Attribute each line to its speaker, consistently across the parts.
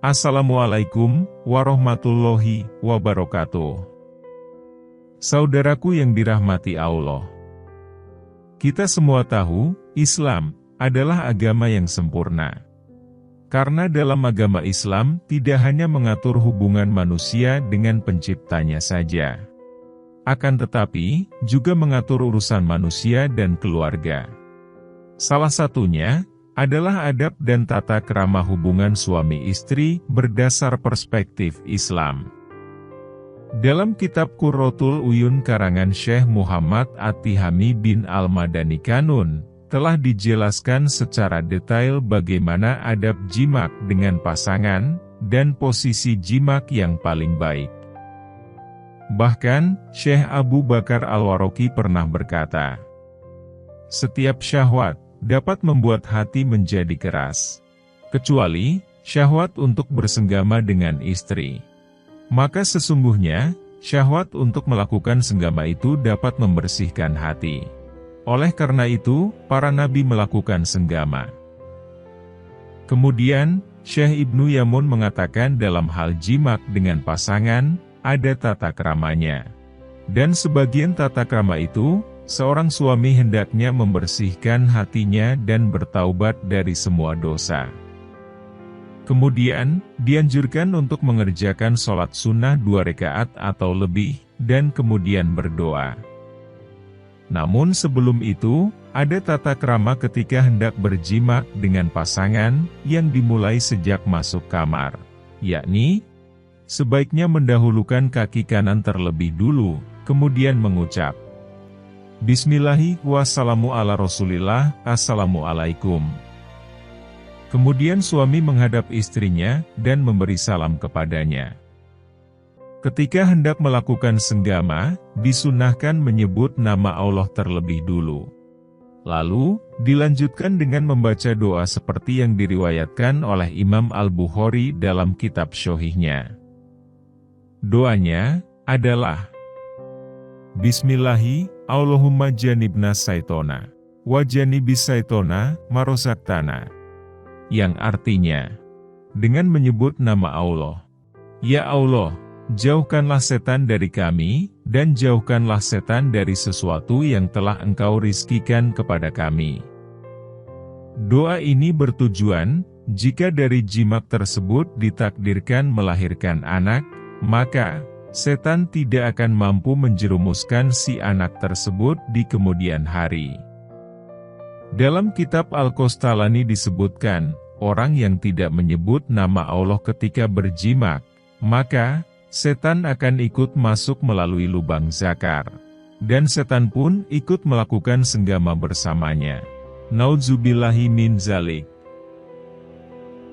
Speaker 1: Assalamualaikum warahmatullahi wabarakatuh. Saudaraku yang dirahmati Allah, kita semua tahu, Islam adalah agama yang sempurna. Karena dalam agama Islam tidak hanya mengatur hubungan manusia dengan penciptanya saja, akan tetapi juga mengatur urusan manusia dan keluarga. Salah satunya adalah adab dan tata krama hubungan suami istri berdasar perspektif Islam. Dalam kitab Qurratul Uyun karangan Syekh Muhammad At-Tihami bin Al-Madani Kanun, telah dijelaskan secara detail bagaimana adab jimak dengan pasangan, dan posisi jimak yang paling baik. Bahkan, Syekh Abu Bakar Al-Waroqi pernah berkata, "Setiap syahwat dapat membuat hati menjadi keras, kecuali syahwat untuk bersenggama dengan istri. Maka sesungguhnya, syahwat untuk melakukan senggama itu dapat membersihkan hati. Oleh karena itu, para nabi melakukan senggama." Kemudian, Syekh Ibnu Yamun mengatakan dalam hal jimak dengan pasangan, ada tata kramanya. Dan sebagian tata krama itu, seorang suami hendaknya membersihkan hatinya dan bertaubat dari semua dosa. Kemudian, dianjurkan untuk mengerjakan sholat sunnah 2 rakaat atau lebih, dan kemudian berdoa. Namun sebelum itu, ada tata krama ketika hendak berjimak dengan pasangan, yang dimulai sejak masuk kamar, yakni, sebaiknya mendahulukan kaki kanan terlebih dulu, kemudian mengucap, "Bismillahi wassalamu ala rasulillah, assalamualaikum." Kemudian suami menghadap istrinya, dan memberi salam kepadanya. Ketika hendak melakukan senggama, disunnahkan menyebut nama Allah terlebih dulu. Lalu, dilanjutkan dengan membaca doa seperti yang diriwayatkan oleh Imam Al-Bukhari dalam kitab Sahihnya. Doanya adalah, "Bismillahi, Allahumma janibna saitona, wa janibis saitona, marozaktana." Yang artinya, dengan menyebut nama Allah, "Ya Allah, jauhkanlah setan dari kami, dan jauhkanlah setan dari sesuatu yang telah Engkau rizkikan kepada kami." Doa ini bertujuan, jika dari jimak tersebut ditakdirkan melahirkan anak, maka setan tidak akan mampu menjerumuskan si anak tersebut di kemudian hari. Dalam kitab Al-Qostalani disebutkan, orang yang tidak menyebut nama Allah ketika berjimak, maka setan akan ikut masuk melalui lubang zakar, dan setan pun ikut melakukan senggama bersamanya. Nauzubillahi min zalik.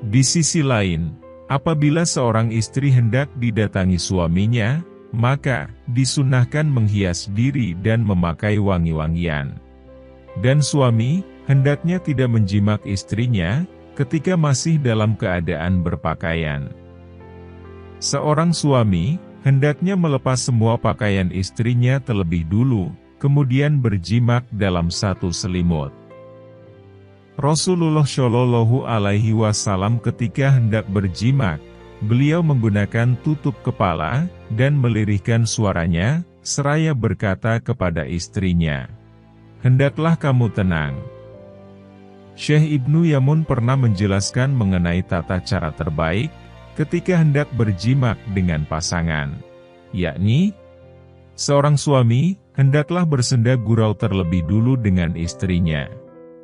Speaker 1: Di sisi lain, apabila seorang istri hendak didatangi suaminya, maka disunnahkan menghias diri dan memakai wangi-wangian. Dan suami hendaknya tidak menjimak istrinya ketika masih dalam keadaan berpakaian. Seorang suami hendaknya melepas semua pakaian istrinya terlebih dulu, kemudian berjimak dalam satu selimut. Rasulullah Shallallahu Alaihi Wasallam ketika hendak berjimak, beliau menggunakan tutup kepala, dan melirihkan suaranya, seraya berkata kepada istrinya, "Hendaklah kamu tenang." Syekh Ibnu Yamun pernah menjelaskan mengenai tata cara terbaik, ketika hendak berjimak dengan pasangan, yakni, seorang suami hendaklah bersenda gurau terlebih dulu dengan istrinya,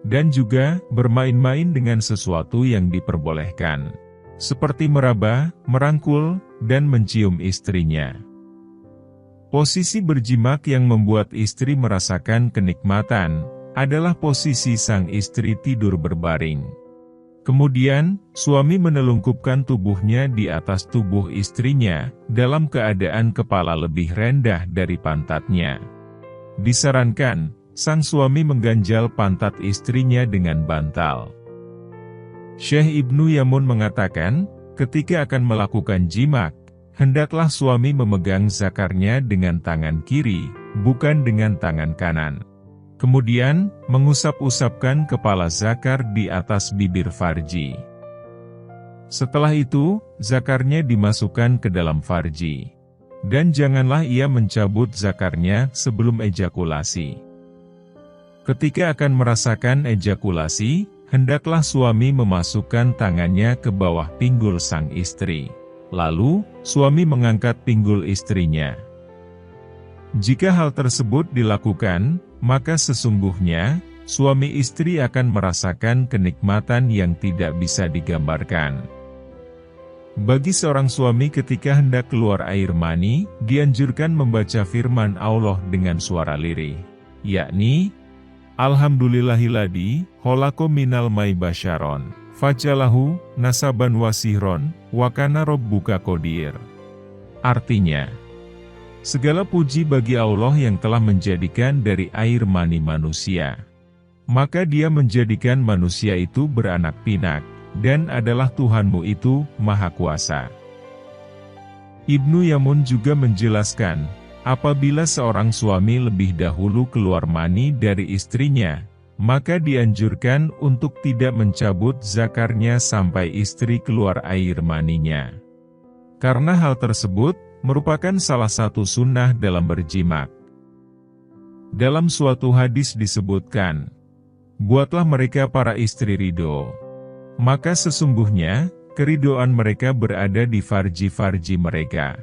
Speaker 1: dan juga bermain-main dengan sesuatu yang diperbolehkan, seperti meraba, merangkul, dan mencium istrinya. Posisi berjimak yang membuat istri merasakan kenikmatan, adalah posisi sang istri tidur berbaring. Kemudian, suami menelungkupkan tubuhnya di atas tubuh istrinya, dalam keadaan kepala lebih rendah dari pantatnya. Disarankan, sang suami mengganjal pantat istrinya dengan bantal. Syekh Ibnu Yamun mengatakan, ketika akan melakukan jimak, hendaklah suami memegang zakarnya dengan tangan kiri, bukan dengan tangan kanan. Kemudian, mengusap-usapkan kepala zakar di atas bibir farji. Setelah itu, zakarnya dimasukkan ke dalam farji. Dan janganlah ia mencabut zakarnya sebelum ejakulasi. Ketika akan merasakan ejakulasi, hendaklah suami memasukkan tangannya ke bawah pinggul sang istri. Lalu, suami mengangkat pinggul istrinya. Jika hal tersebut dilakukan, maka sesungguhnya, suami istri akan merasakan kenikmatan yang tidak bisa digambarkan. Bagi seorang suami ketika hendak keluar air mani, dianjurkan membaca firman Allah dengan suara lirih, yakni, Alhamdulillahilladzi khalaqo minal mai basyaron, fajalahu nasaban wasihron, wa kana rabbuka qadir. Artinya, segala puji bagi Allah yang telah menjadikan dari air mani manusia. Maka dia menjadikan manusia itu beranak pinak, dan adalah Tuhanmu itu Maha Kuasa. Ibnu Yamun juga menjelaskan, apabila seorang suami lebih dahulu keluar mani dari istrinya, maka dianjurkan untuk tidak mencabut zakarnya sampai istri keluar air maninya. Karena hal tersebut merupakan salah satu sunnah dalam berjimak. Dalam suatu hadis disebutkan, buatlah mereka para istri ridho. Maka sesungguhnya, keridoan mereka berada di farji-farji mereka.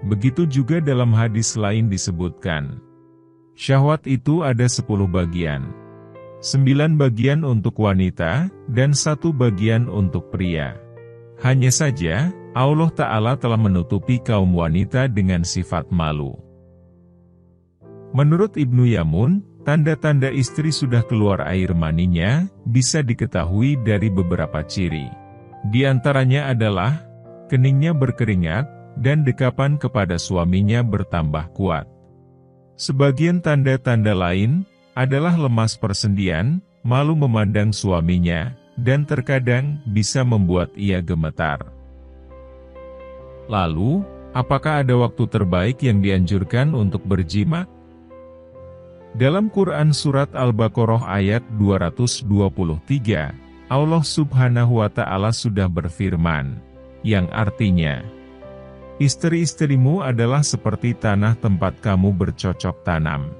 Speaker 1: Begitu juga dalam hadis lain disebutkan, syahwat itu ada 10 bagian. 9 bagian untuk wanita, dan 1 bagian untuk pria. Hanya saja, Allah Ta'ala telah menutupi kaum wanita dengan sifat malu. Menurut Ibnu Yamun, tanda-tanda istri sudah keluar air maninya, bisa diketahui dari beberapa ciri. Di antaranya adalah, keningnya berkeringat, dan dekapan kepada suaminya bertambah kuat. Sebagian tanda-tanda lain, adalah lemas persendian, malu memandang suaminya, dan terkadang bisa membuat ia gemetar. Lalu, apakah ada waktu terbaik yang dianjurkan untuk berjima? Dalam Quran Surat Al-Baqarah ayat 223, Allah Subhanahu wa Ta'ala sudah berfirman, yang artinya, istri-istrimu adalah seperti tanah tempat kamu bercocok tanam.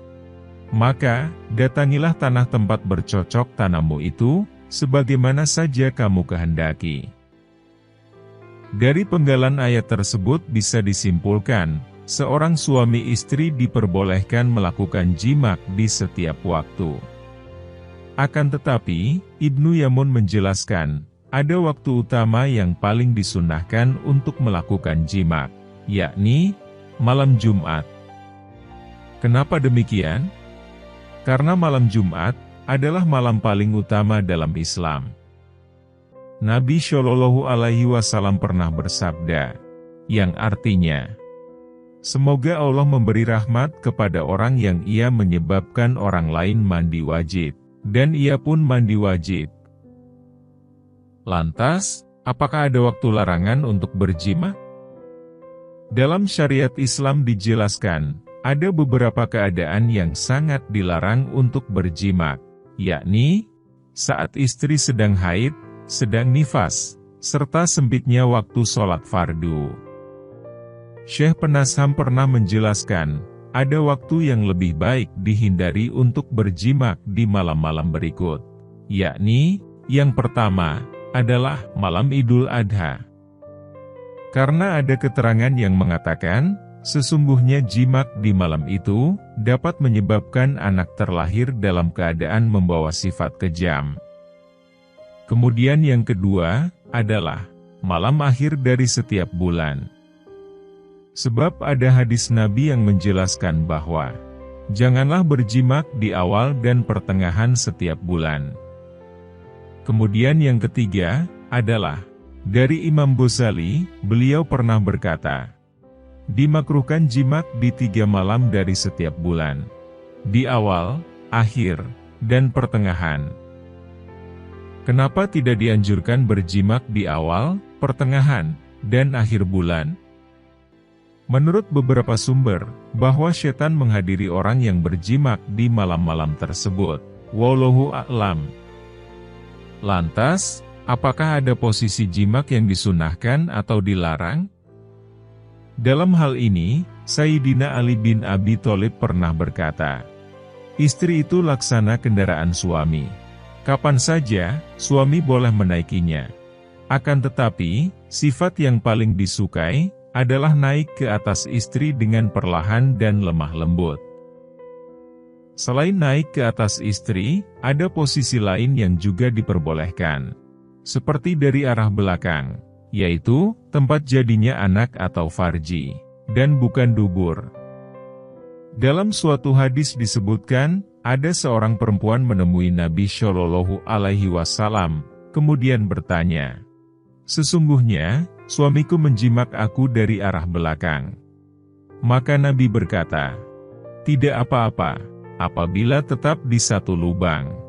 Speaker 1: Maka, datangilah tanah tempat bercocok tanammu itu, sebagaimana saja kamu kehendaki. Dari penggalan ayat tersebut bisa disimpulkan, seorang suami istri diperbolehkan melakukan jimak di setiap waktu. Akan tetapi, Ibnu Yamun menjelaskan, ada waktu utama yang paling disunnahkan untuk melakukan jimak, yakni malam Jumat. Kenapa demikian? Karena malam Jumat adalah malam paling utama dalam Islam. Nabi Shallallahu Alaihi Wasallam pernah bersabda, yang artinya, semoga Allah memberi rahmat kepada orang yang ia menyebabkan orang lain mandi wajib, dan ia pun mandi wajib. Lantas, apakah ada waktu larangan untuk berjima? Dalam syariat Islam dijelaskan, ada beberapa keadaan yang sangat dilarang untuk berjimak, yakni, saat istri sedang haid, sedang nifas, serta sempitnya waktu sholat fardu. Syekh Penasham pernah menjelaskan, ada waktu yang lebih baik dihindari untuk berjimak di malam-malam berikut, yakni, yang pertama, adalah malam Idul Adha. Karena ada keterangan yang mengatakan, sesungguhnya jimak di malam itu, dapat menyebabkan anak terlahir dalam keadaan membawa sifat kejam. Kemudian yang kedua, adalah malam akhir dari setiap bulan. Sebab ada hadis Nabi yang menjelaskan bahwa, janganlah berjimak di awal dan pertengahan setiap bulan. Kemudian yang ketiga, adalah, dari Imam Ghazali, beliau pernah berkata, dimakruhkan jimak di 3 malam dari setiap bulan. Di awal, akhir, dan pertengahan. Kenapa tidak dianjurkan berjimak di awal, pertengahan, dan akhir bulan? Menurut beberapa sumber, bahwa setan menghadiri orang yang berjimak di malam-malam tersebut. Wallahu a'lam. Lantas, Apakah ada posisi jimak yang disunahkan atau dilarang? Dalam hal ini, Sayyidina Ali bin Abi Thalib pernah berkata, "Istri itu laksana kendaraan suami. Kapan saja, suami boleh menaikinya. Akan tetapi, sifat yang paling disukai adalah naik ke atas istri dengan perlahan dan lemah lembut." Selain naik ke atas istri, ada posisi lain yang juga diperbolehkan. Seperti dari arah belakang, yaitu tempat jadinya anak atau farji, dan bukan dubur. Dalam suatu hadis disebutkan, ada seorang perempuan menemui Nabi Shallallahu Alaihi Wasallam, kemudian bertanya, "Sesungguhnya, suamiku menjimak aku dari arah belakang." Maka Nabi berkata, "Tidak apa-apa, apabila tetap di satu lubang."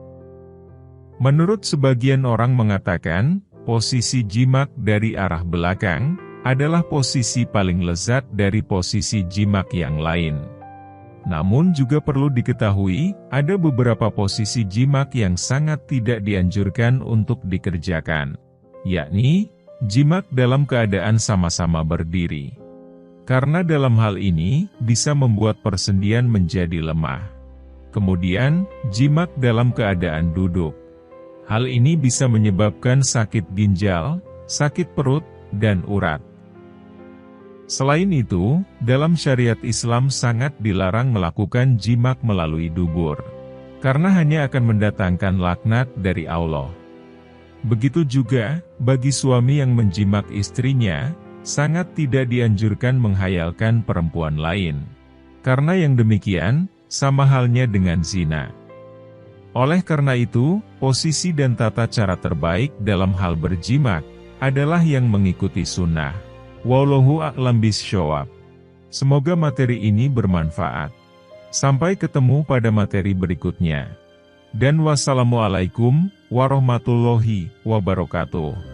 Speaker 1: Menurut sebagian orang mengatakan, posisi jimak dari arah belakang adalah posisi paling lezat dari posisi jimak yang lain. Namun juga perlu diketahui, ada beberapa posisi jimak yang sangat tidak dianjurkan untuk dikerjakan, yakni jimak dalam keadaan sama-sama berdiri. Karena dalam hal ini, bisa membuat persendian menjadi lemah. Kemudian, jimak dalam keadaan duduk. Hal ini bisa menyebabkan sakit ginjal, sakit perut, dan urat. Selain itu, dalam syariat Islam sangat dilarang melakukan jimak melalui dubur, karena hanya akan mendatangkan laknat dari Allah. Begitu juga, bagi suami yang menjimak istrinya, sangat tidak dianjurkan menghayalkan perempuan lain. Karena yang demikian, sama halnya dengan zina. Oleh karena itu, posisi dan tata cara terbaik dalam hal berjimak adalah yang mengikuti sunnah. Wallahu a'lam bishawab. Semoga materi ini bermanfaat. Sampai ketemu pada materi berikutnya. Dan wassalamualaikum warahmatullahi wabarakatuh.